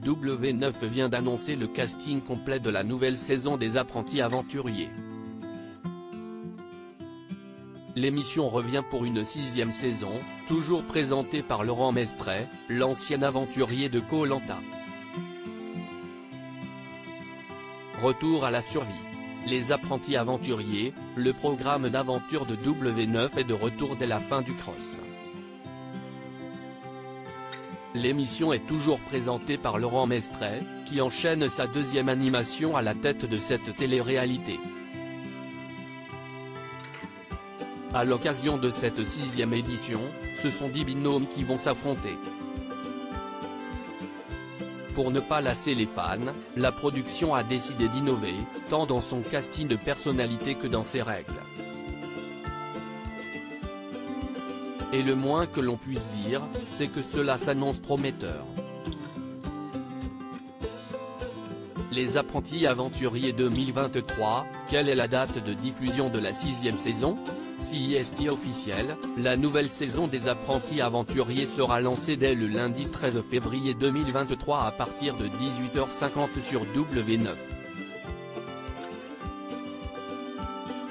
W9 vient d'annoncer le casting complet de la nouvelle saison des Apprentis Aventuriers. L'émission revient pour une 6e saison, toujours présentée par Laurent Mestret, l'ancien aventurier de Koh-Lanta. Retour à la survie. Les Apprentis Aventuriers, le programme d'aventure de W9 est de retour dès la fin du cross. L'émission est toujours présentée par Laurent Mestret, qui enchaîne sa 2e animation à la tête de cette télé-réalité. À l'occasion de cette 6e édition, ce sont 10 binômes qui vont s'affronter. Pour ne pas lasser les fans, la production a décidé d'innover, tant dans son casting de personnalité que dans ses règles. Et le moins que l'on puisse dire, c'est que cela s'annonce prometteur. Les Apprentis Aventuriers 2023, quelle est la date de diffusion de la 6e saison ? Si est officiel, la nouvelle saison des Apprentis Aventuriers sera lancée dès le lundi 13 février 2023 à partir de 18h50 sur W9.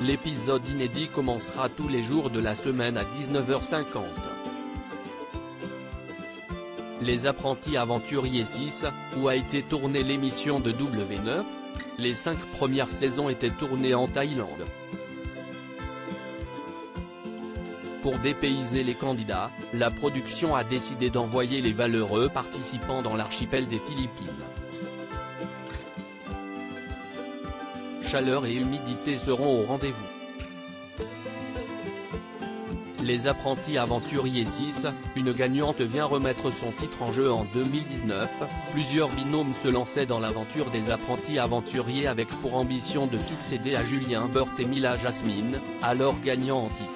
L'épisode inédit commencera tous les jours de la semaine à 19h50. Les Apprentis Aventuriers 6, où a été tournée l'émission de W9 ? Les 5 premières saisons étaient tournées en Thaïlande. Pour dépayser les candidats, la production a décidé d'envoyer les valeureux participants dans l'archipel des Philippines. Chaleur et humidité seront au rendez-vous. Les Apprentis Aventuriers 6, une gagnante vient remettre son titre en jeu en 2019, plusieurs binômes se lançaient dans l'aventure des Apprentis Aventuriers avec pour ambition de succéder à Julien Burt et Mila Jasmine, alors gagnants en titre.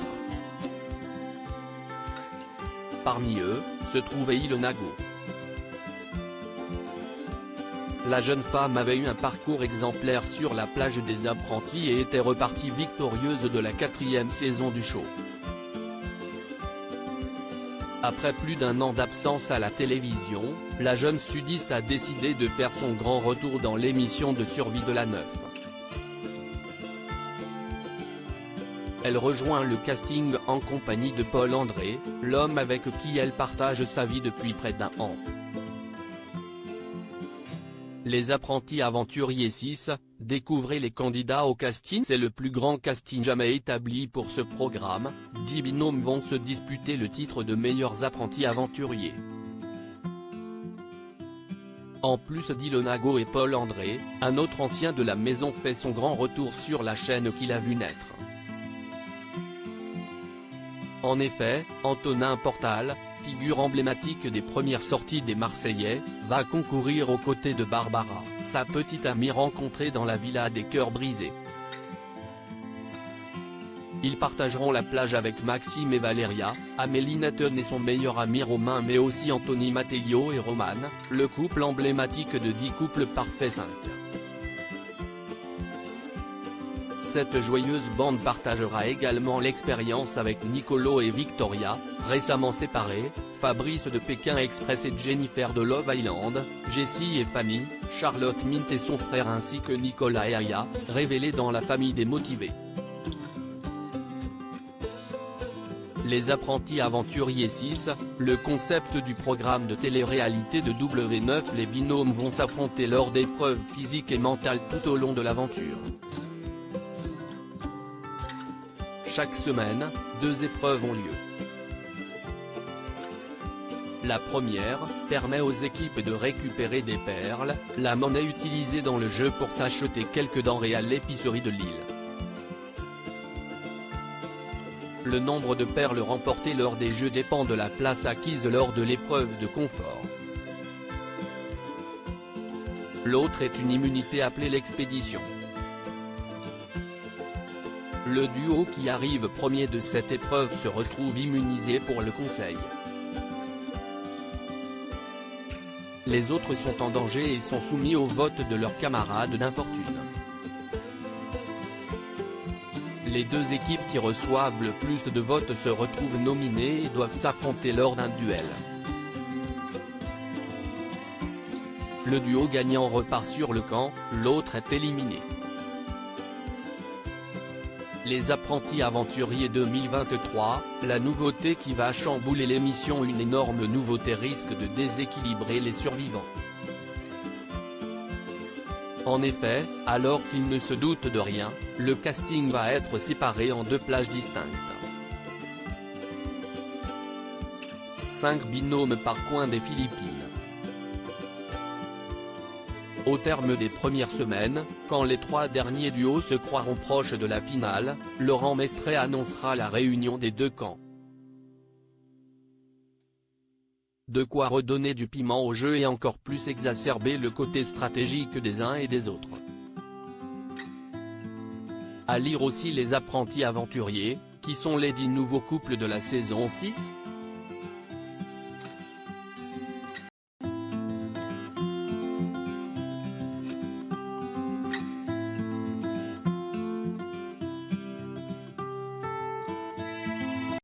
Parmi eux, se trouvait Ilonago. La jeune femme avait eu un parcours exemplaire sur la plage des apprentis et était repartie victorieuse de la 4e saison du show. Après plus d'1 an d'absence à la télévision, la jeune sudiste a décidé de faire son grand retour dans l'émission de survie de la 9. Elle rejoint le casting en compagnie de Paul André, l'homme avec qui elle partage sa vie depuis près d'1 an. Les Apprentis Aventuriers 6, découvrez les candidats au casting. C'est le plus grand casting jamais établi pour ce programme, 10 binômes vont se disputer le titre de meilleurs apprentis aventuriers. En plus d'Ilonago et Paul André, un autre ancien de la maison fait son grand retour sur la chaîne qu'il a vu naître. En effet, Antonin Portal, figure emblématique des premières sorties des Marseillais, va concourir aux côtés de Barbara, sa petite amie rencontrée dans la villa des cœurs brisés. Ils partageront la plage avec Maxime et Valéria, Amélie Nathan et son meilleur ami Romain mais aussi Anthony Matteo et Romane, le couple emblématique de 10 couples parfaits 5. Cette joyeuse bande partagera également l'expérience avec Nicolo et Victoria, récemment séparés, Fabrice de Pékin Express et Jennifer de Love Island, Jessie et Fanny, Charlotte Mint et son frère ainsi que Nicolas et Aya, révélés dans la famille des motivés. Les Apprentis Aventuriers 6, le concept du programme de télé-réalité de W9. Les binômes vont s'affronter lors d'épreuves physiques et mentales tout au long de l'aventure. Chaque semaine, 2 épreuves ont lieu. La première, permet aux équipes de récupérer des perles, la monnaie utilisée dans le jeu pour s'acheter quelques denrées à l'épicerie de l'île. Le nombre de perles remportées lors des jeux dépend de la place acquise lors de l'épreuve de confort. L'autre est une immunité appelée l'expédition. Le duo qui arrive premier de cette épreuve se retrouve immunisé pour le conseil. Les autres sont en danger et sont soumis au vote de leurs camarades d'infortune. Les 2 équipes qui reçoivent le plus de votes se retrouvent nominées et doivent s'affronter lors d'un duel. Le duo gagnant repart sur le camp, l'autre est éliminé. Les apprentis aventuriers 2023, la nouveauté qui va chambouler l'émission. Une énorme nouveauté risque de déséquilibrer les survivants. En effet, alors qu'ils ne se doutent de rien, le casting va être séparé en 2 plages distinctes. 5 binômes par coin des Philippines. Au terme des premières semaines, quand les 3 derniers duos se croiront proches de la finale, Laurent Mestre annoncera la réunion des 2 camps. De quoi redonner du piment au jeu et encore plus exacerber le côté stratégique des uns et des autres. À lire aussi les apprentis aventuriers, qui sont les 10 nouveaux couples de la saison 6.